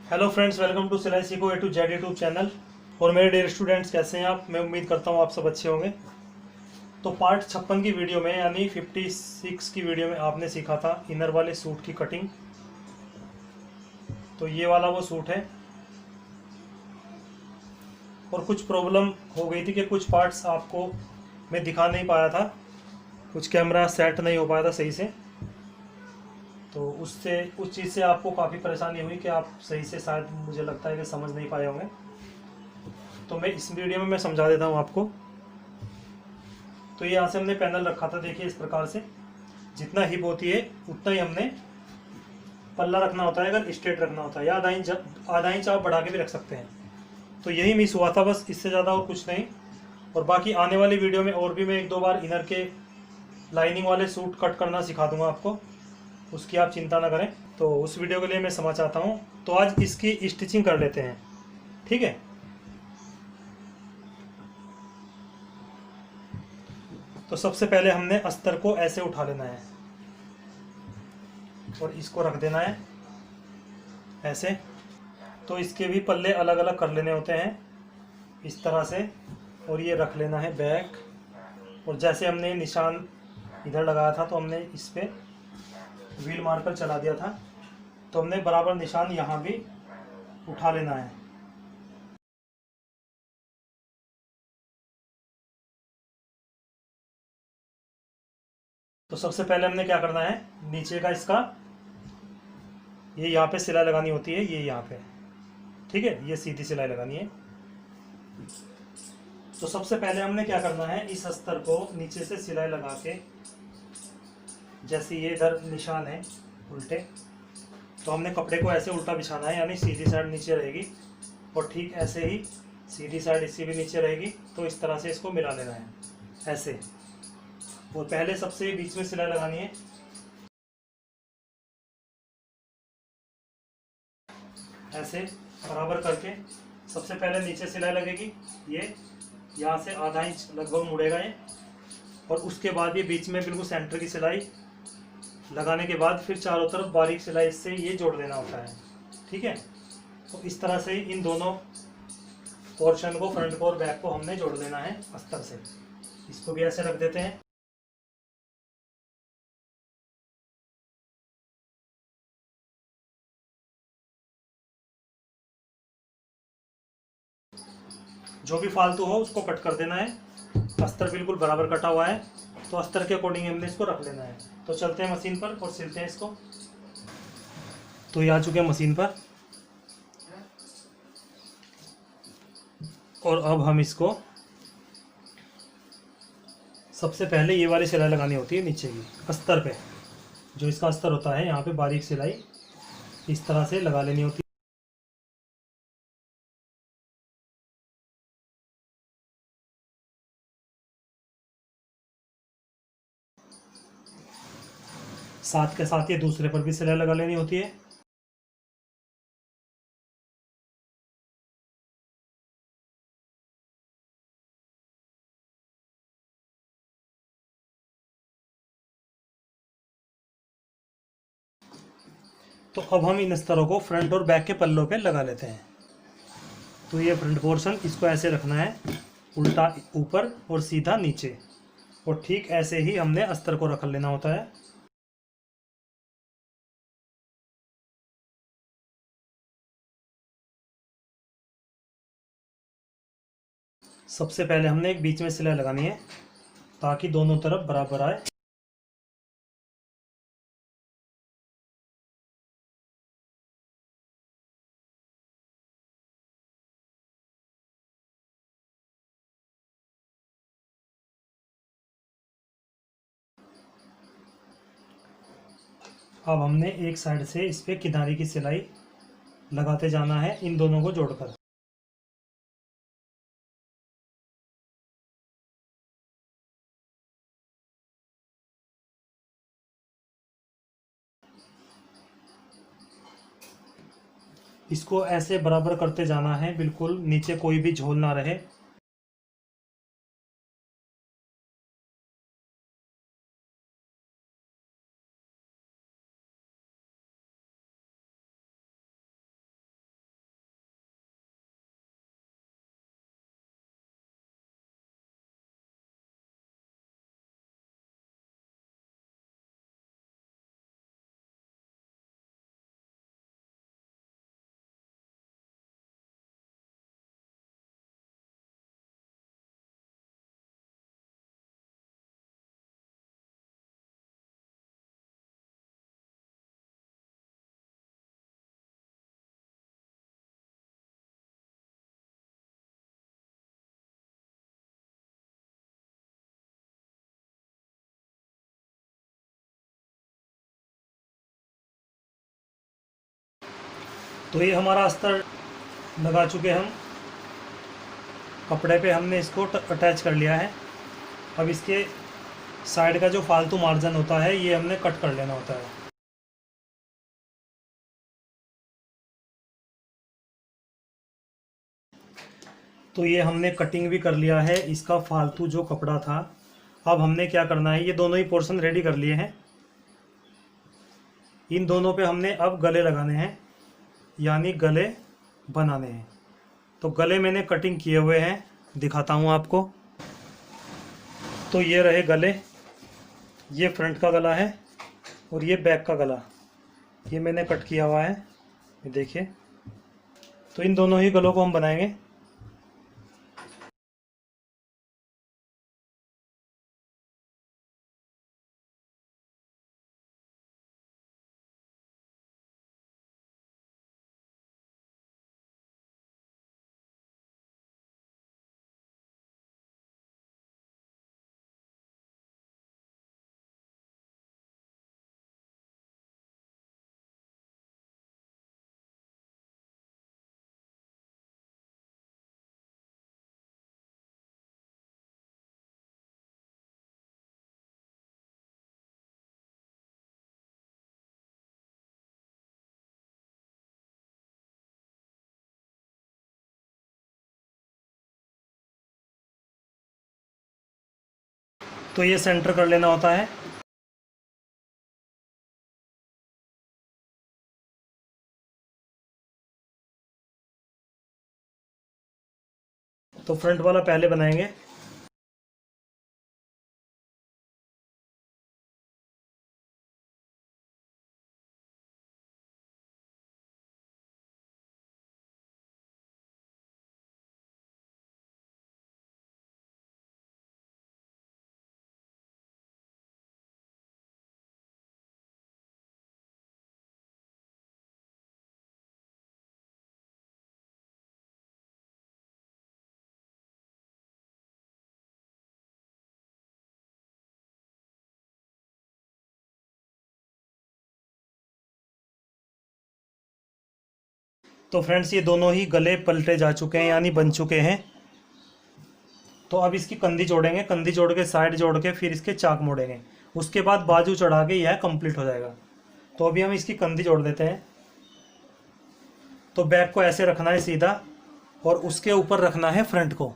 Hello friends, welcome to सिलाई सीखो A to Z YouTube channel. और मेरे डियर स्टूडेंट्स, कैसे हैं आप? मैं उम्मीद करता हूँ आप सब अच्छे होंगे। तो पार्ट 56 की वीडियो में यानी 56 की वीडियो में आपने सीखा था इनर वाले सूट की कटिंग। तो ये वाला वो सूट है। और कुछ प्रॉब्लम हो गई थी कि कुछ पार्ट्स आपको मैं दिखा नहीं पाया था, कुछ कैमरा सेट नहीं हो पाया था सही से। तो उससे उस चीज़ से आपको काफ़ी परेशानी हुई कि आप सही से शायद मुझे लगता है कि समझ नहीं पाए होंगे। तो मैं इस वीडियो में मैं समझा देता हूँ आपको। तो ये यहाँ से हमने पैनल रखा था, देखिए इस प्रकार से। जितना हिप होती है उतना ही हमने पल्ला रखना होता है अगर स्ट्रेट रखना होता है, या आधा इंच आप बढ़ा के भी रख सकते हैं। तो यही मिस हुआ था बस, इससे ज़्यादा और कुछ नहीं। और बाकी आने वाली वीडियो में और भी मैं एक दो बार इनर के लाइनिंग वाले सूट कट करना सिखा दूंगा आपको, उसकी आप चिंता ना करें। तो उस वीडियो के लिए मैं क्षमा चाहता हूँ। तो आज इसकी स्टिचिंग कर लेते हैं, ठीक है। तो सबसे पहले हमने अस्तर को ऐसे उठा लेना है और इसको रख देना है ऐसे। तो इसके भी पल्ले अलग अलग कर लेने होते हैं इस तरह से। और ये रख लेना है बैक। और जैसे हमने निशान इधर लगाया था तो हमने इस पर व्हील मार्कर चला दिया था, तो हमने बराबर निशान यहाँ भी उठा लेना है। तो सबसे पहले हमने क्या करना है, नीचे का इसका ये यहाँ पे सिलाई लगानी होती है, ये यहाँ पे, ठीक है, ये सीधी सिलाई लगानी है। तो सबसे पहले हमने क्या करना है, इस अस्तर को नीचे से सिलाई लगा के, जैसे ये इधर निशान है उल्टे, तो हमने कपड़े को ऐसे उल्टा बिछाना है, यानी सीधी साइड नीचे रहेगी और ठीक ऐसे ही सीधी साइड इसकी भी नीचे रहेगी। तो इस तरह से इसको मिला लेना है ऐसे। और पहले सबसे बीच में सिलाई लगानी है ऐसे बराबर करके। सबसे पहले नीचे सिलाई लगेगी, ये यहाँ से आधा इंच लगभग मुड़ेगा ये। और उसके बाद ये बीच में बिल्कुल सेंटर की सिलाई लगाने के बाद फिर चारों तरफ बारीक सिलाई से ये जोड़ देना होता है, ठीक है। तो इस तरह से इन दोनों पोर्शन को, फ्रंट को और बैक को, हमने जोड़ देना है अस्तर से। इसको भी ऐसे रख देते हैं। जो भी फालतू हो उसको कट कर देना है। अस्तर बिल्कुल बराबर कटा हुआ है, तो अस्तर के अकॉर्डिंग हमने इसको रख लेना है। तो चलते हैं मशीन पर और सिलते हैं इसको। तो ये आ चुके हैं मशीन पर, और अब हम इसको सबसे पहले ये वाली सिलाई लगानी होती है नीचे की अस्तर पे। जो इसका अस्तर होता है यहाँ पे बारीक सिलाई इस तरह से लगा लेनी होती है। साथ के साथ ये दूसरे पर भी सिलाई लगा लेनी होती है। तो अब हम इन स्तरों को फ्रंट और बैक के पल्लों पे लगा लेते हैं। तो ये फ्रंट पोर्शन, इसको ऐसे रखना है, उल्टा ऊपर और सीधा नीचे। और ठीक ऐसे ही हमने अस्तर को रख लेना होता है। सबसे पहले हमने एक बीच में सिलाई लगानी है ताकि दोनों तरफ बराबर आए। अब हमने एक साइड से इस पे किनारे की सिलाई लगाते जाना है, इन दोनों को जोड़कर। इसको ऐसे बराबर करते जाना है, बिल्कुल नीचे कोई भी झोल ना रहे। तो ये हमारा अस्तर लगा चुके हम कपड़े पे, हमने इसको अटैच कर लिया है। अब इसके साइड का जो फालतू मार्जिन होता है ये हमने कट कर लेना होता है। तो ये हमने कटिंग भी कर लिया है इसका फालतू जो कपड़ा था। अब हमने क्या करना है, ये दोनों ही पोर्शन रेडी कर लिए हैं। इन दोनों पे हमने अब गले लगाने हैं, यानी गले बनाने हैं। तो गले मैंने कटिंग किए हुए हैं, दिखाता हूँ आपको। तो ये रहे गले, ये फ्रंट का गला है और ये बैक का गला, ये मैंने कट किया हुआ है, ये देखिए। तो इन दोनों ही गलों को हम बनाएंगे। तो ये सेंटर कर लेना होता है। तो फ्रंट वाला पहले बनाएंगे। तो फ्रेंड्स ये दोनों ही गले पलटे जा चुके हैं, यानी बन चुके हैं। तो अब इसकी कंधी जोड़ेंगे, कंधी जोड़ के साइड जोड़ के फिर इसके चाक मोड़ेंगे, उसके बाद बाजू चढ़ा के यह कंप्लीट हो जाएगा। तो अभी हम इसकी कंधी जोड़ देते हैं। तो बैक को ऐसे रखना है सीधा और उसके ऊपर रखना है फ्रंट को,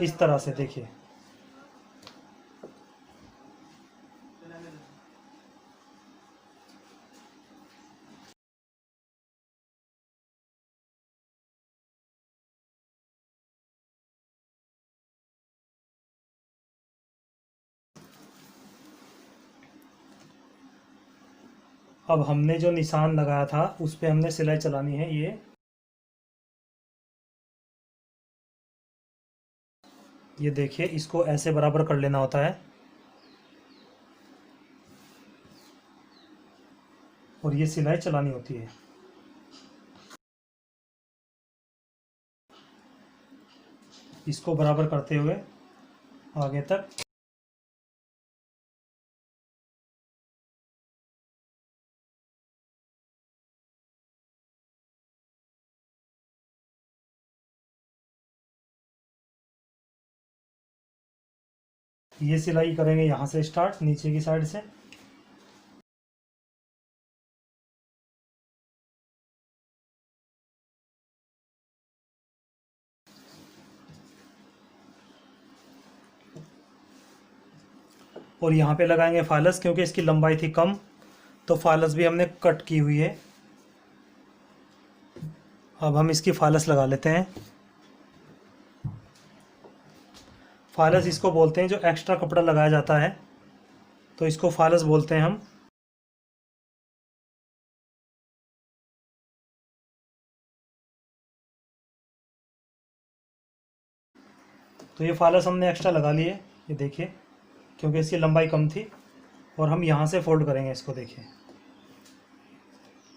इस तरह से देखिए। अब हमने जो निशान लगाया था उस पे हमने सिलाई चलानी है। ये देखिए, इसको ऐसे बराबर कर लेना होता है और ये सिलाई चलानी होती है। इसको बराबर करते हुए आगे तक। ये सिलाई करेंगे यहाँ से स्टार्ट, नीचे की साइड से। और यहाँ पे लगाएंगे फालस, क्योंकि इसकी लंबाई थी कम, तो फालस भी हमने कट की हुई है। अब हम इसकी फालस लगा लेते हैं। फालस इसको बोलते हैं जो एक्स्ट्रा कपड़ा लगाया जाता है, तो इसको फालस बोलते हैं हम। तो ये फालस हमने एक्स्ट्रा लगा लिए, ये देखिए, क्योंकि इसकी लंबाई कम थी। और हम यहाँ से फोल्ड करेंगे इसको, देखिए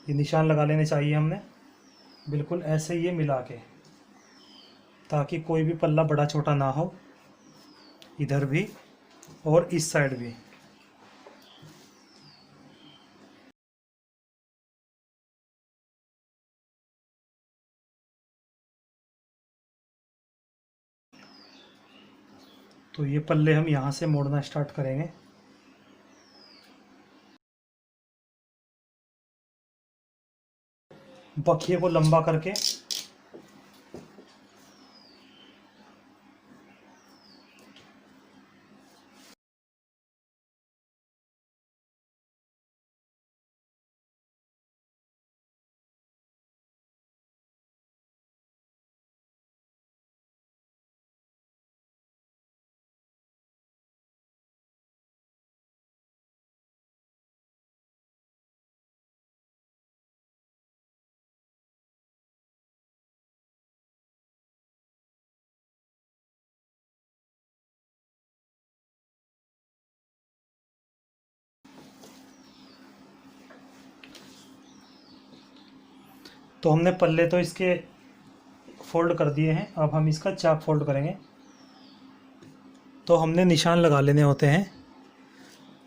ये निशान लगा लेने चाहिए हमने, बिल्कुल ऐसे ये मिला के, ताकि कोई भी पल्ला बड़ा छोटा ना हो, इधर भी और इस साइड भी। तो ये पल्ले हम यहाँ से मोड़ना स्टार्ट करेंगे। बखिए को लंबा करके तो हमने पल्ले तो इसके फोल्ड कर दिए हैं। अब हम इसका चाक फोल्ड करेंगे। तो हमने निशान लगा लेने होते हैं।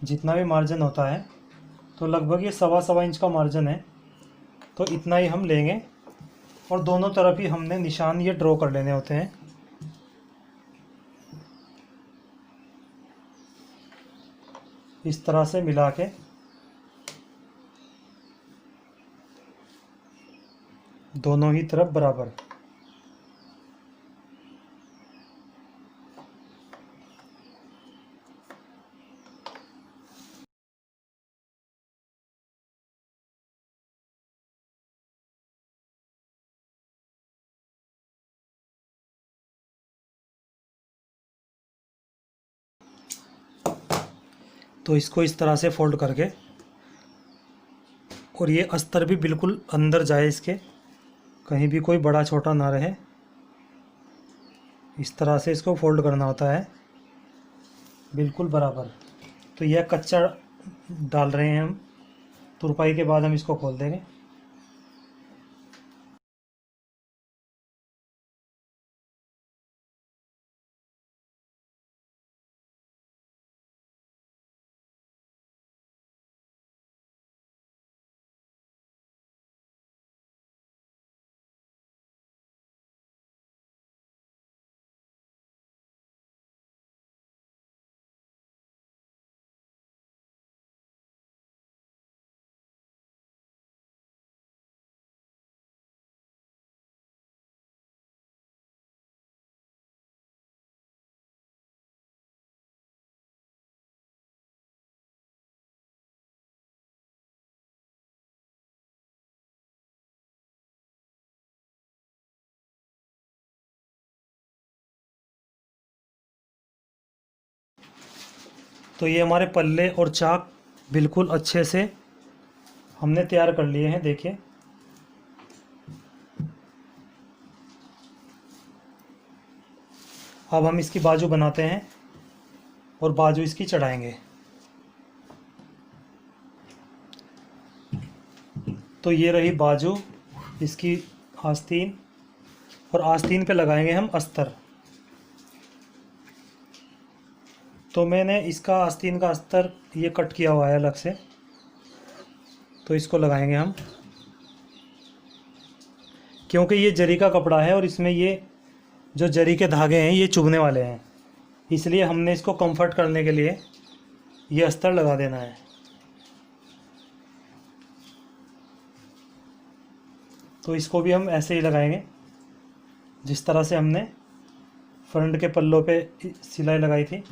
जितना भी मार्जिन होता है, तो लगभग ये 1.25 इंच का मार्जिन है, तो इतना ही हम लेंगे और दोनों तरफ ही हमने निशान ये ड्रॉ कर लेने होते हैं। इस तरह से मिला के दोनों ही तरफ बराबर। तो इसको इस तरह से फोल्ड करके, और ये अस्तर भी बिल्कुल अंदर जाए इसके, कहीं भी कोई बड़ा छोटा ना रहे। इस तरह से इसको फोल्ड करना होता है बिल्कुल बराबर। तो यह कच्चा डाल रहे हैं हम, तुरपाई के बाद हम इसको खोल देंगे। तो ये हमारे पल्ले और चाक बिल्कुल अच्छे से हमने तैयार कर लिए हैं। देखिए, अब हम इसकी बाजू बनाते हैं और बाजू इसकी चढ़ाएंगे। तो ये रही बाजू इसकी आस्तीन, और आस्तीन पे लगाएंगे हम अस्तर। तो मैंने इसका आस्तीन का अस्तर ये कट किया हुआ है अलग से, तो इसको लगाएंगे हम, क्योंकि ये जरी का कपड़ा है और इसमें ये जो जरी के धागे हैं ये चुभने वाले हैं, इसलिए हमने इसको कंफर्ट करने के लिए ये अस्तर लगा देना है। तो इसको भी हम ऐसे ही लगाएंगे जिस तरह से हमने फ्रंट के पल्लों पे सिलाई लगाई थी।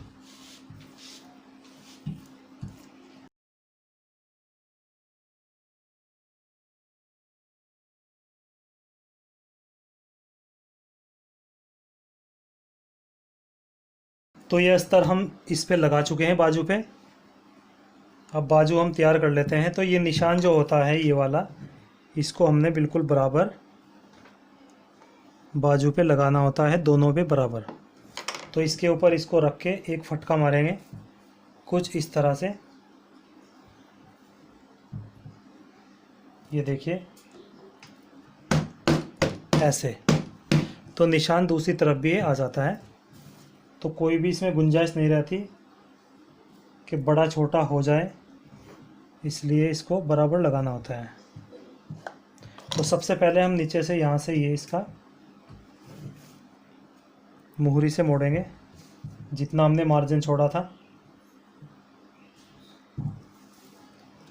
तो ये अस्तर हम इस पे लगा चुके हैं बाजू पे। अब बाजू हम तैयार कर लेते हैं। तो ये निशान जो होता है ये वाला, इसको हमने बिल्कुल बराबर बाजू पे लगाना होता है, दोनों पे बराबर। तो इसके ऊपर इसको रख के एक फटका मारेंगे कुछ इस तरह से। ये देखिए ऐसे, तो निशान दूसरी तरफ भी आ जाता है। तो कोई भी इसमें गुंजाइश नहीं रहती कि बड़ा छोटा हो जाए, इसलिए इसको बराबर लगाना होता है। तो सबसे पहले हम नीचे से यहाँ से ये इसका मुहरी से मोड़ेंगे जितना हमने मार्जिन छोड़ा था।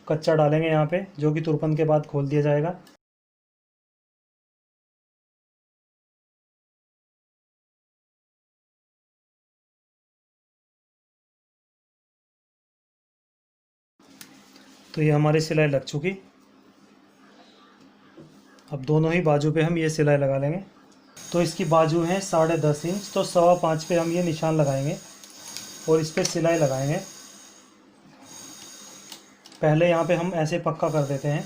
कच्चा डालेंगे यहाँ पे, जो कि तुरपन के बाद खोल दिया जाएगा। तो ये हमारी सिलाई लग चुकी। अब दोनों ही बाजू पे हम ये सिलाई लगा लेंगे। तो इसकी बाजू है 10.5 इंच, तो 5.25 पे हम ये निशान लगाएंगे और इस पर सिलाई लगाएंगे। पहले यहाँ पे हम ऐसे पक्का कर देते हैं।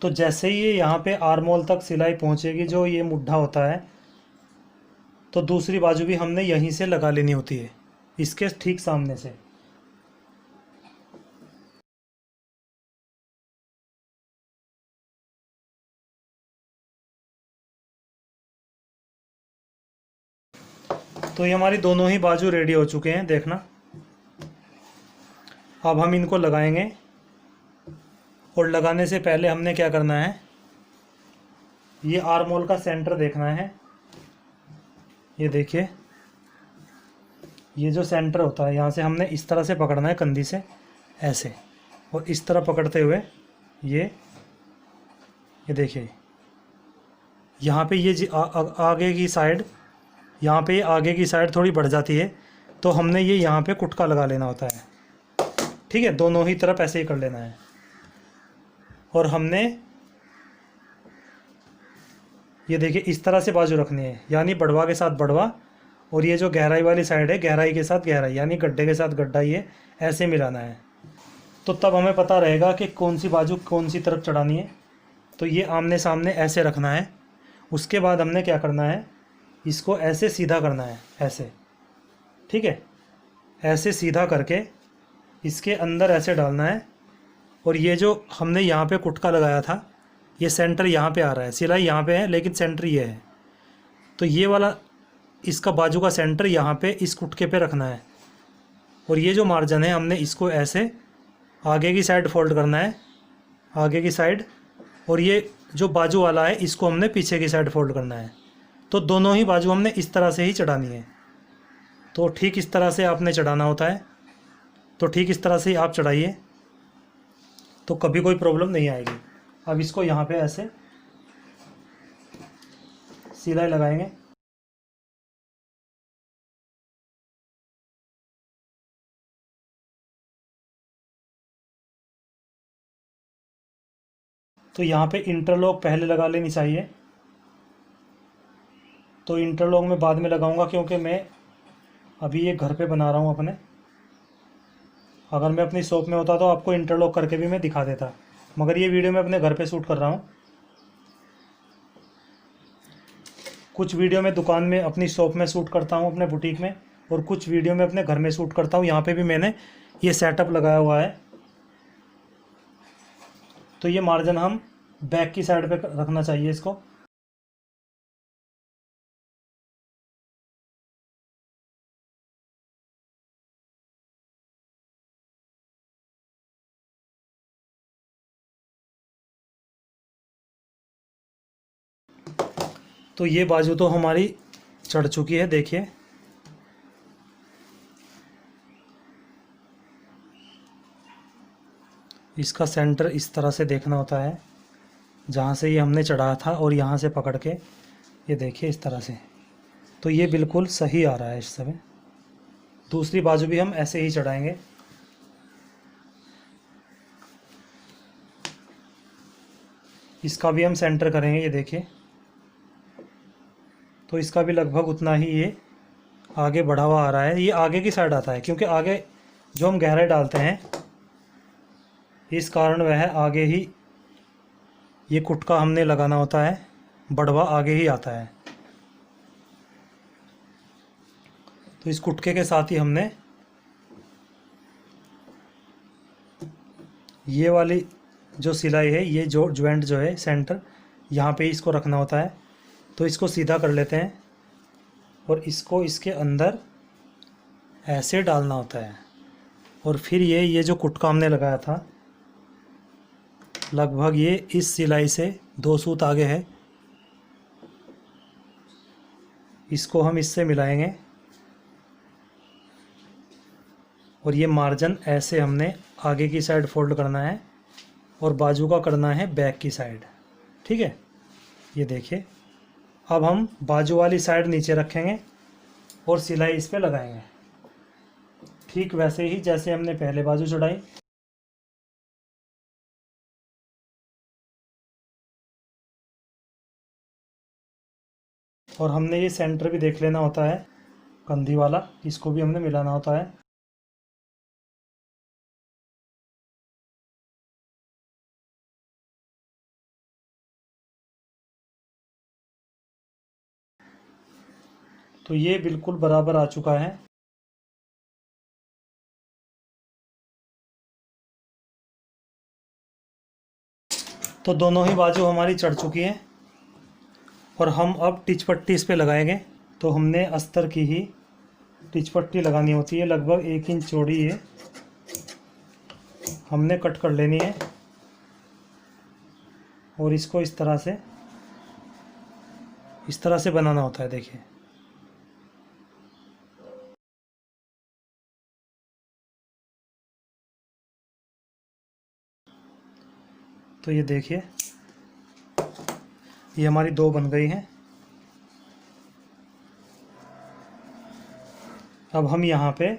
तो जैसे ही ये यहाँ पे आर्मोल तक सिलाई पहुँचेगी, जो ये मुड्ढा होता है, तो दूसरी बाजू भी हमने यहीं से लगा लेनी होती है, इसके ठीक सामने से। तो ये हमारी दोनों ही बाजू रेडी हो चुके हैं, देखना। अब हम इनको लगाएंगे, और लगाने से पहले हमने क्या करना है, ये आर्मोल का सेंटर देखना है। ये देखिए, ये जो सेंटर होता है, यहाँ से हमने इस तरह से पकड़ना है, कंधी से ऐसे, और इस तरह पकड़ते हुए ये देखिए, यहाँ पे ये आगे की साइड, यहाँ पे आगे की साइड थोड़ी बढ़ जाती है, तो हमने ये यहाँ पे कुटका लगा लेना होता है। ठीक है, दोनों ही तरफ ऐसे ही कर लेना है। और हमने ये देखिए इस तरह से बाजू रखनी है, यानी बढ़वा के साथ बढ़वा, और ये जो गहराई वाली साइड है, गहराई के साथ गहराई, यानी गड्ढे के साथ गड्ढा, ये ऐसे मिलाना है। तो तब हमें पता रहेगा कि कौन सी बाजू कौन सी तरफ चढ़ानी है। तो ये आमने सामने ऐसे रखना है। उसके बाद हमने क्या करना है, इसको ऐसे सीधा करना है, ऐसे। ठीक है, ऐसे सीधा करके इसके अंदर ऐसे डालना है। और ये जो हमने यहाँ पे कुटका लगाया था, ये सेंटर यहाँ पे आ रहा है, सिलाई यहाँ पे है लेकिन सेंटर ये है। तो ये वाला इसका बाजू का सेंटर यहाँ पे इस कुटके पे रखना है। और ये जो मार्जिन है, हमने इसको ऐसे आगे की साइड फोल्ड करना है, आगे की साइड। और ये जो बाजू वाला है, इसको हमने पीछे की साइड फोल्ड करना है। तो दोनों ही बाजू हमने इस तरह से ही चढ़ानी है। तो ठीक इस तरह से आपने चढ़ाना होता है। तो ठीक इस तरह से ही आप चढ़ाइए, तो कभी कोई प्रॉब्लम नहीं आएगी। अब इसको यहाँ पे ऐसे सिलाई लगाएंगे। तो यहाँ पे इंटरलॉक पहले लगा लेनी चाहिए। तो इंटरलॉक मैं बाद में लगाऊंगा, क्योंकि मैं अभी ये घर पे बना रहा हूँ अपने। अगर मैं अपनी शॉप में होता तो आपको इंटरलॉक करके भी मैं दिखा देता, मगर ये वीडियो मैं अपने घर पे शूट कर रहा हूँ। कुछ वीडियो मैं दुकान में अपनी शॉप में शूट करता हूँ, अपने बुटीक में, और कुछ वीडियो मैं अपने घर में शूट करता हूँ। यहाँ पे भी मैंने ये सेटअप लगाया हुआ है। तो ये मार्जिन हम बैक की साइड पे रखना चाहिए इसको। तो ये बाजू तो हमारी चढ़ चुकी है, देखिए। इसका सेंटर इस तरह से देखना होता है, जहाँ से ये हमने चढ़ाया था, और यहाँ से पकड़ के ये देखिए इस तरह से। तो ये बिल्कुल सही आ रहा है इस समय। दूसरी बाजू भी हम ऐसे ही चढ़ाएंगे। इसका भी हम सेंटर करेंगे, ये देखिए। तो इसका भी लगभग उतना ही ये आगे बढ़ा हुआ आ रहा है। ये आगे की साइड आता है, क्योंकि आगे जो हम गहराई डालते हैं, इस कारण वह आगे ही ये कुटका हमने लगाना होता है, बढ़वा आगे ही आता है। तो इस कुटके के साथ ही हमने ये वाली जो सिलाई है, ये जो ज्वाइंट जो है सेंटर, यहाँ पे इसको रखना होता है। तो इसको सीधा कर लेते हैं, और इसको इसके अंदर ऐसे डालना होता है। और फिर ये जो कुटका हमने लगाया था, लगभग ये इस सिलाई से 2 सूत आगे है। इसको हम इससे मिलाएंगे और ये मार्जिन ऐसे हमने आगे की साइड फोल्ड करना है और बाजू का करना है बैक की साइड। ठीक है, ये देखिए। अब हम बाजू वाली साइड नीचे रखेंगे और सिलाई इस पे लगाएंगे, ठीक वैसे ही जैसे हमने पहले बाजू चढ़ाई। और हमने ये सेंटर भी देख लेना होता है, कंधी वाला, इसको भी हमने मिलाना होता है। तो ये बिल्कुल बराबर आ चुका है। तो दोनों ही बाजू हमारी चढ़ चुकी है और हम अब टिच पट्टी इस पे लगाएंगे। तो हमने अस्तर की ही टिच पट्टी लगानी होती है, लगभग 1 इंच चौड़ी है, हमने कट कर लेनी है और इसको इस तरह से बनाना होता है। देखिए, तो ये देखिए, ये हमारी 2 बन गई हैं। अब हम यहाँ पे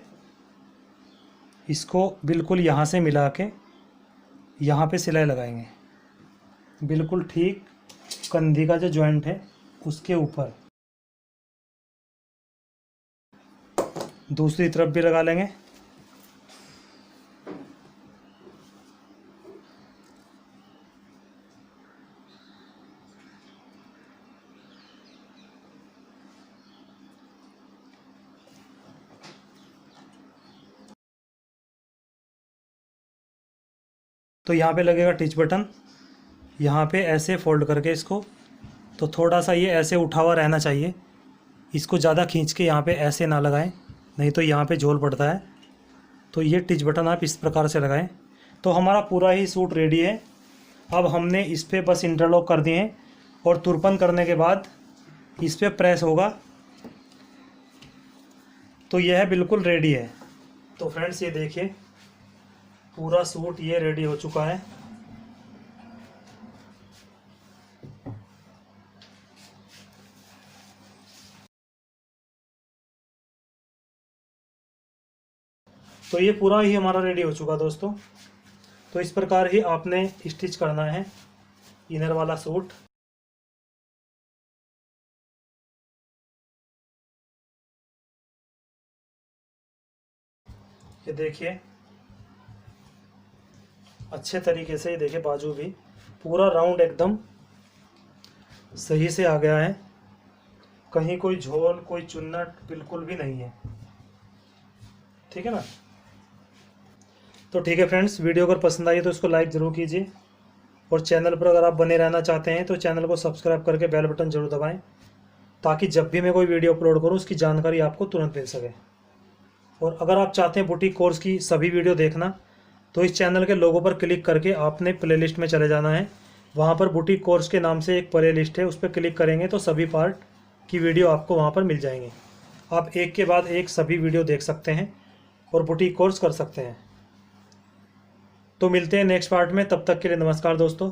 इसको बिल्कुल यहाँ से मिला के यहाँ पे सिलाई लगाएंगे, बिल्कुल ठीक कंधी का जो जॉइंट है उसके ऊपर। दूसरी तरफ भी लगा लेंगे। तो यहाँ पे लगेगा टिच बटन, यहाँ पे ऐसे फोल्ड करके इसको, तो थोड़ा सा ये ऐसे उठा हुआ रहना चाहिए, इसको ज़्यादा खींच के यहाँ पे ऐसे ना लगाएं, नहीं तो यहाँ पे झोल पड़ता है। तो ये टिच बटन आप इस प्रकार से लगाएं। तो हमारा पूरा ही सूट रेडी है। अब हमने इस पर बस इंटरलॉक कर दिए हैं और तुरपन करने के बाद इस पर प्रेस होगा तो यह बिल्कुल रेडी है। तो फ्रेंड्स, ये देखिए, पूरा सूट ये रेडी हो चुका है। तो ये पूरा ही हमारा रेडी हो चुका दोस्तों। तो इस प्रकार ही आपने स्टिच करना है इनर वाला सूट। ये देखिए, अच्छे तरीके से, ये देखिए बाजू भी पूरा राउंड एकदम सही से आ गया है, कहीं कोई झोल कोई चुन्नट बिल्कुल भी नहीं है। ठीक है ना। तो ठीक है फ्रेंड्स, वीडियो अगर पसंद आई तो इसको लाइक ज़रूर कीजिए और चैनल पर अगर आप बने रहना चाहते हैं तो चैनल को सब्सक्राइब करके बेल बटन जरूर दबाएं, ताकि जब भी मैं कोई वीडियो अपलोड करूं उसकी जानकारी आपको तुरंत मिल सके। और अगर आप चाहते हैं बुटीक कोर्स की सभी वीडियो देखना तो इस चैनल के लोगो पर क्लिक करके आपने प्लेलिस्ट में चले जाना है। वहाँ पर बुटीक कोर्स के नाम से एक प्लेलिस्ट है, उस पर क्लिक करेंगे तो सभी पार्ट की वीडियो आपको वहाँ पर मिल जाएंगे। आप एक के बाद एक सभी वीडियो देख सकते हैं और बुटीक कोर्स कर सकते हैं। तो मिलते हैं नेक्स्ट पार्ट में, तब तक के लिए नमस्कार दोस्तों।